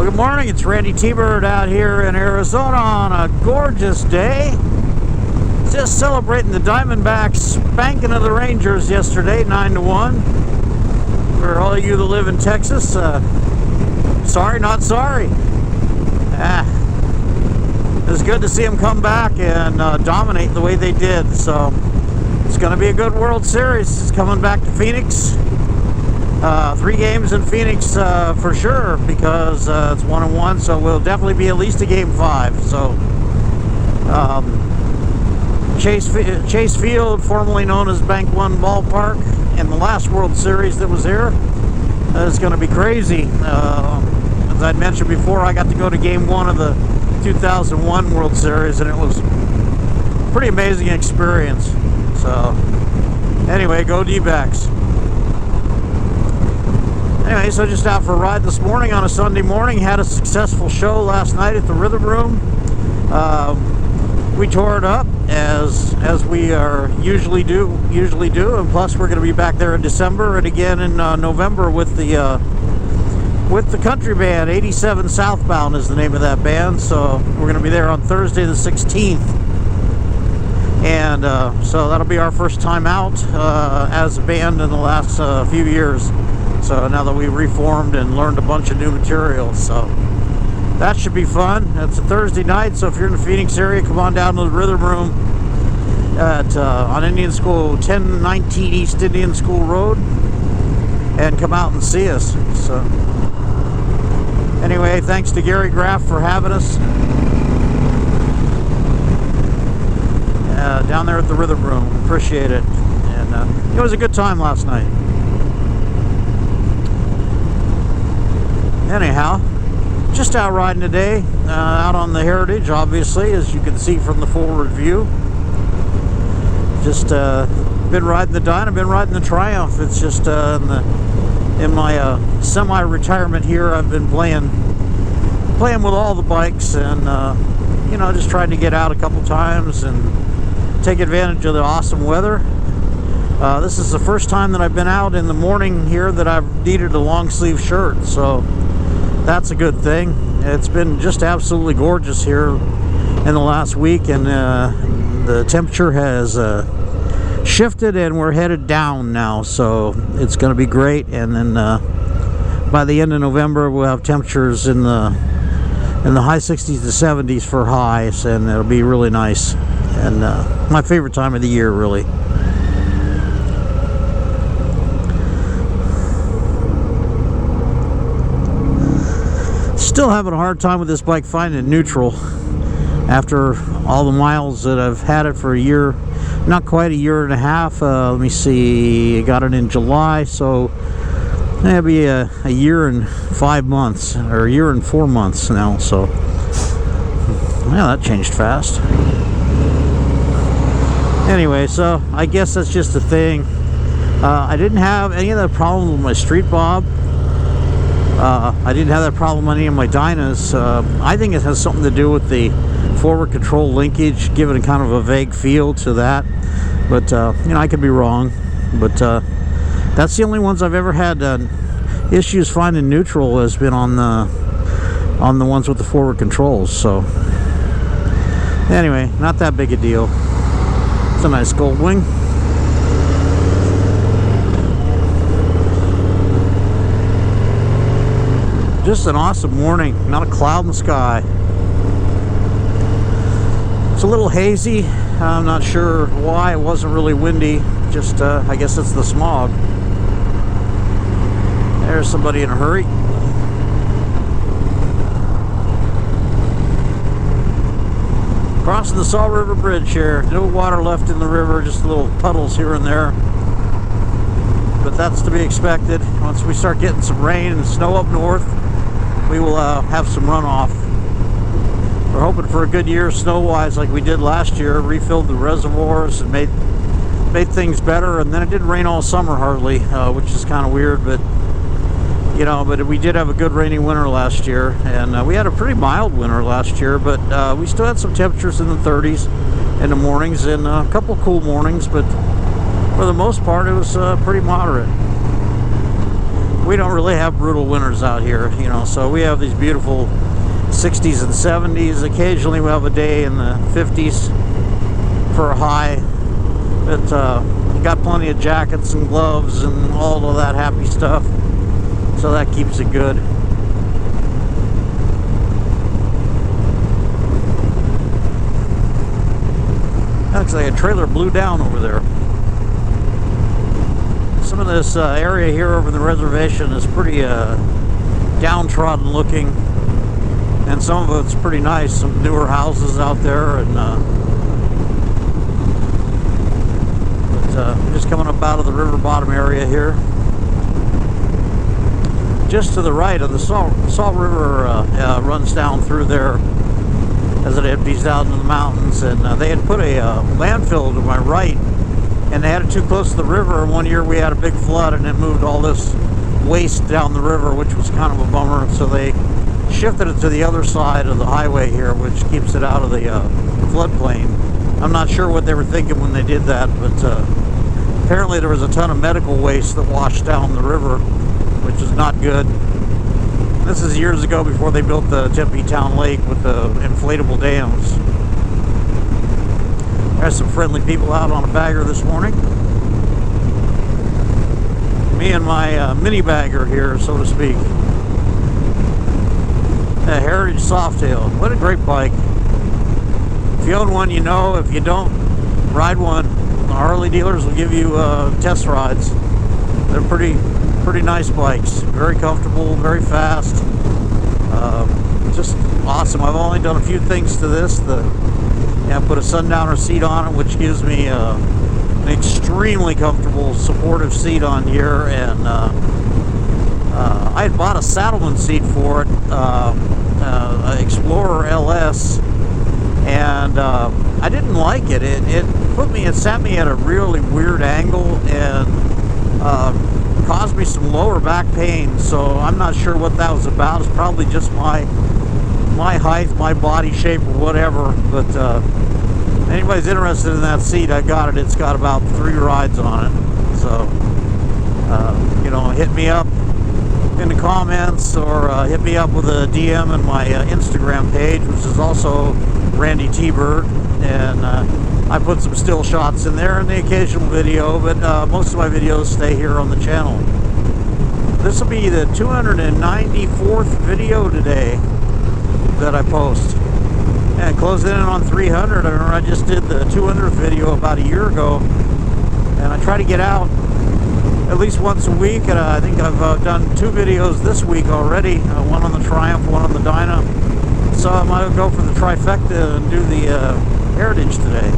Well, good morning. It's Randytbird out here in Arizona on a gorgeous day. Just celebrating the Diamondbacks spanking of the Rangers yesterday, 9-1. For all of you that live in Texas, sorry, not sorry. It was good to see them come back and dominate the way they did. So it's going to be a good World Series. It's coming back to Phoenix. 3 games in Phoenix for sure, because it's 1-1, so we'll definitely be at least a game 5. So Chase Field, formerly known as Bank One Ballpark, in the last World Series that was here, is going to be crazy. As I'd mentioned before, I got to go to game 1 of the 2001 World Series, and it was a pretty amazing experience. So anyway, go D-backs. Anyway, so just out for a ride this morning on a Sunday morning. Had a successful show last night at the Rhythm Room. We tore it up as we usually do, and plus we're going to be back there in December and again in November with the country band. 87 Southbound is the name of that band. So we're going to be there on Thursday the 16th, and so that'll be our first time out as a band in the last few years. So now that we reformed and learned a bunch of new material, so that should be fun. It's a Thursday night, so if you're in the Phoenix area, come on down to the Rhythm Room at on Indian School, 1019 East Indian School Road, and come out and see us. So anyway, thanks to Gary Graff for having us down there at the Rhythm Room. Appreciate it, and it was a good time last night. Anyhow, just out riding today, out on the Heritage, obviously, as you can see from the forward view. Just been riding the Dyna, been riding the Triumph. It's just in my semi-retirement here, I've been playing with all the bikes, and you know, just trying to get out a couple times and take advantage of the awesome weather. This is the first time that I've been out in the morning here that I've needed a long sleeve shirt, so that's a good thing. It's been just absolutely gorgeous here in the last week, and the temperature has shifted and we're headed down now, so it's going to be great. And then by the end of November we'll have temperatures in the high 60s to 70s for highs, and it'll be really nice, and my favorite time of the year, really. Still having a hard time with this bike finding neutral after all the miles that I've had it for a year, not quite a year and a half. Let me see, I got it in July, so that'll be a year and 5 months, or a year and 4 months now. So yeah, that changed fast. Anyway, so I guess that's just a thing. I didn't have any of that problem with my Street Bob. I didn't have that problem on any of my Dynas. I think it has something to do with the forward control linkage, giving it kind of a vague feel to that. But you know, I could be wrong. But that's the only ones I've ever had issues finding neutral, has been on the ones with the forward controls. So anyway, not that big a deal. It's a nice gold wing. Just an awesome morning, not a cloud in the sky. It's a little hazy. I'm not sure why. It wasn't really windy, just I guess it's the smog. There's somebody in a hurry. Crossing the Saw River Bridge here. No water left in the river, just little puddles here and there. But that's to be expected. Once we start getting some rain and snow up north, we will have some runoff. We're hoping for a good year snow-wise, like we did last year. Refilled the reservoirs and made things better. And then it didn't rain all summer hardly, which is kind of weird. But you know, but we did have a good rainy winter last year, and we had a pretty mild winter last year. But we still had some temperatures in the 30s in the mornings, and a couple of cool mornings. But for the most part, it was pretty moderate. we don't really have brutal winters out here, you know, so we have these beautiful 60s and 70s. Occasionally we have a day in the 50s for a high, but you got plenty of jackets and gloves and all of that happy stuff, so that keeps it good. Looks like a trailer blew down over there. Some of this area here over the reservation is pretty downtrodden looking, and some of it's pretty nice. Some newer houses out there, and just coming up out of the river bottom area here. Just to the right of the Salt River runs down through there as it empties out into the mountains, and they had put a landfill to my right, and they had it too close to the river. One year we had a big flood and it moved all this waste down the river, which was kind of a bummer, so they shifted it to the other side of the highway here, which keeps it out of the floodplain. I'm not sure what they were thinking when they did that, but apparently there was a ton of medical waste that washed down the river, which is not good. This is years ago, before they built the Tempe Town Lake with the inflatable dams. There's some friendly people out on a bagger this morning. Me and my mini bagger here, so to speak. A Heritage Softail. What a great bike. If you own one, you know. If you don't, ride one. The Harley dealers will give you test rides. They're pretty nice bikes. Very comfortable, very fast. Just awesome. I've only done a few things to this. I put a sundowner seat on it, which gives me an extremely comfortable, supportive seat on here. And I had bought a Saddleman seat for it, Explorer LS, and I didn't like it. It sat me at a really weird angle and caused me some lower back pain. So I'm not sure what that was about. It's probably just my height, my body shape, or whatever. But anybody's interested in that seat, I got it. It's got about 3 rides on it. So you know, hit me up in the comments, or hit me up with a DM in my Instagram page, which is also Randytbird, and I put some still shots in there and the occasional video, but most of my videos stay here on the channel. This will be the 294th video today that I post, and closing in on 300. I remember I just did the 200th video about a year ago, and I try to get out at least once a week, and I think I've done 2 videos this week already, one on the Triumph, one on the Dyna, so I might go for the trifecta and do the Heritage today.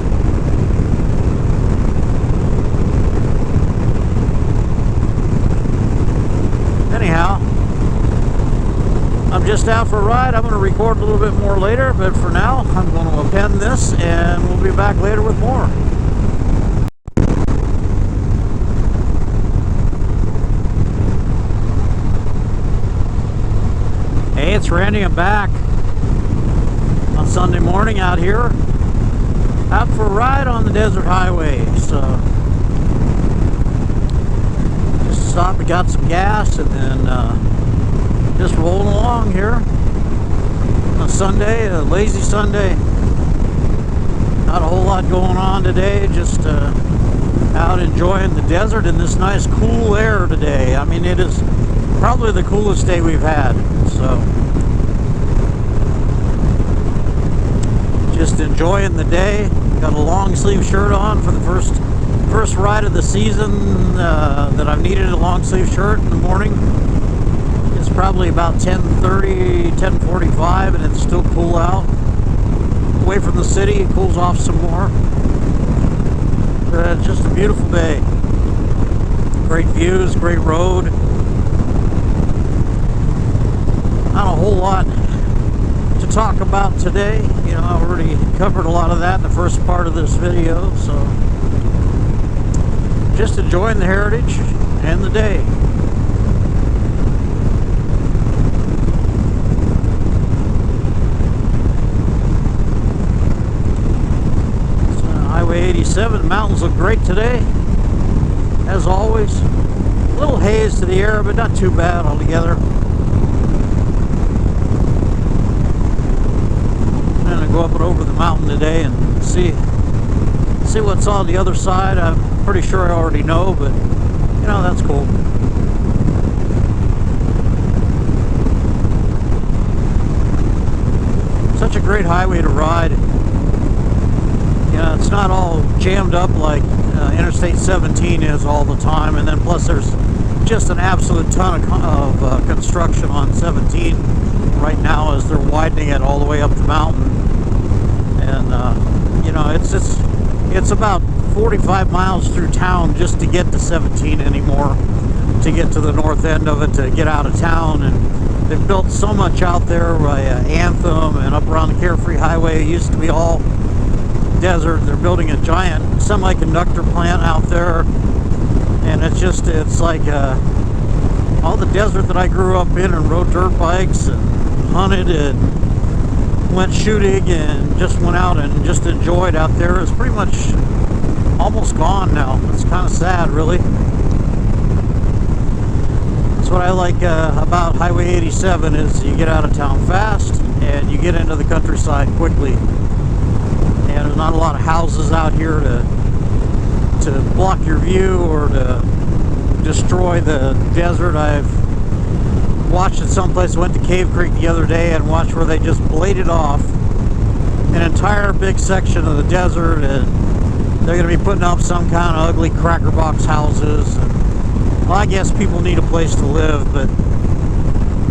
Anyhow, I'm just out for a ride. I'm going to record a little bit more later, but for now, I'm going to append this, and we'll be back later with more. Hey, it's Randy. I'm back on Sunday morning out here, out for a ride on the desert highway. So just stopped and got some gas, and then just rolling along here on a Sunday, a lazy Sunday. Not a whole lot going on today, just out enjoying the desert in this nice cool air today. I mean, it is probably the coolest day we've had, so just enjoying the day. Got a long sleeve shirt on for the first ride of the season that I've needed a long sleeve shirt in the morning. It's probably about 10:30, 10:45, and it's still cool out. Away from the city, it cools off some more. It's just a beautiful day. Great views, great road. Not a whole lot to talk about today. You know, I already covered a lot of that in the first part of this video, so just enjoying the Heritage and the day. Highway 87, the mountains look great today, as always. little haze to the air, but not too bad altogether. I'm gonna go up and over the mountain today and see what's on the other side. I'm pretty sure I already know, but you know, that's cool. Such a great highway to ride. You know, it's not all jammed up like Interstate 17 is all the time, and then plus there's just an absolute ton of construction on 17 right now as they're widening it all the way up the mountain. And you know, it's about 45 miles through town just to get to 17 anymore, to get to the north end of it, to get out of town. And they've built so much out there by Anthem and up around the Carefree Highway. It used to be all desert. They're building a giant semiconductor plant out there, and it's like all the desert that I grew up in and rode dirt bikes and hunted and went shooting and just went out and just enjoyed out there. It's pretty much almost gone now. It's kind of sad, really. That's what I like about Highway 87 is you get out of town fast and you get into the countryside quickly. And there's not a lot of houses out here to block your view or to destroy the desert. I've watched it someplace. Went to Cave Creek the other day and watched where they just bladed off an entire big section of the desert, and they're going to be putting up some kind of ugly cracker box houses. And, well, I guess people need a place to live, but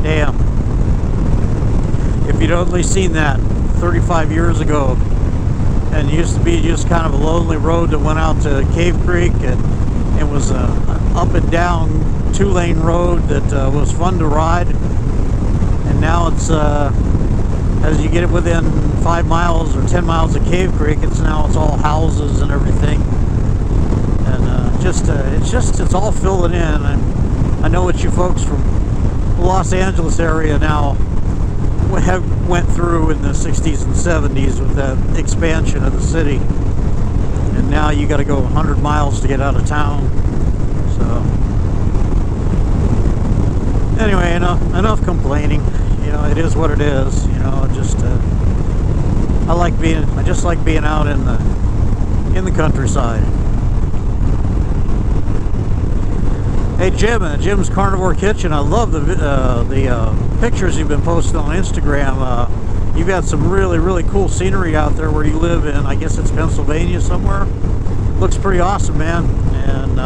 damn, if you'd only seen that 35 years ago. And it used to be just kind of a lonely road that went out to Cave Creek, and it was an up and down 2-lane road that was fun to ride. And now it's as you get it within 5 miles or 10 miles of Cave Creek, it's all houses and everything, and it's all filling in. And I know what you folks from the Los Angeles area now went through in the 60s and 70s with that expansion of the city, and now you got to go 100 miles to get out of town. So anyway, enough complaining. You know, it is what it is. You know, just I just like being out in the countryside. Hey Jim, Jim's Carnivore Kitchen. I love the pictures you've been posting on Instagram. You've got some really cool scenery out there where you live in. I guess it's Pennsylvania somewhere. Looks pretty awesome, man. And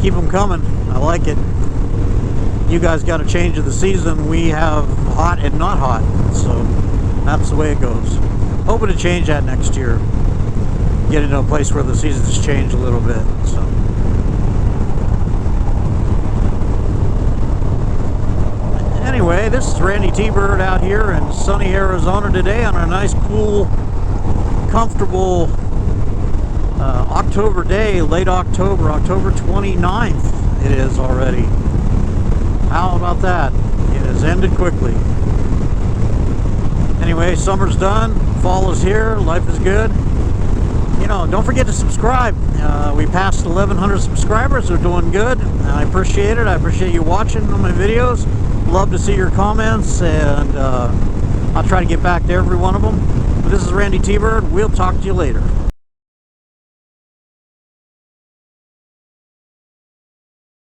keep them coming. I like it. You guys got a change of the season. We have hot and not hot, so that's the way it goes. Hoping to change that next year. Get into a place where the seasons change a little bit. So. Anyway, this is Randytbird out here in sunny Arizona today on a nice, cool, comfortable October day, late October 29th it is already. How about that? It has ended quickly. Anyway, summer's done, fall is here, life is good. You know, don't forget to subscribe. We passed 1,100 subscribers, we're doing good. I appreciate it. I appreciate you watching my videos. Love to see your comments, and I'll try to get back to every one of them. But this is Randytbird. We'll talk to you later.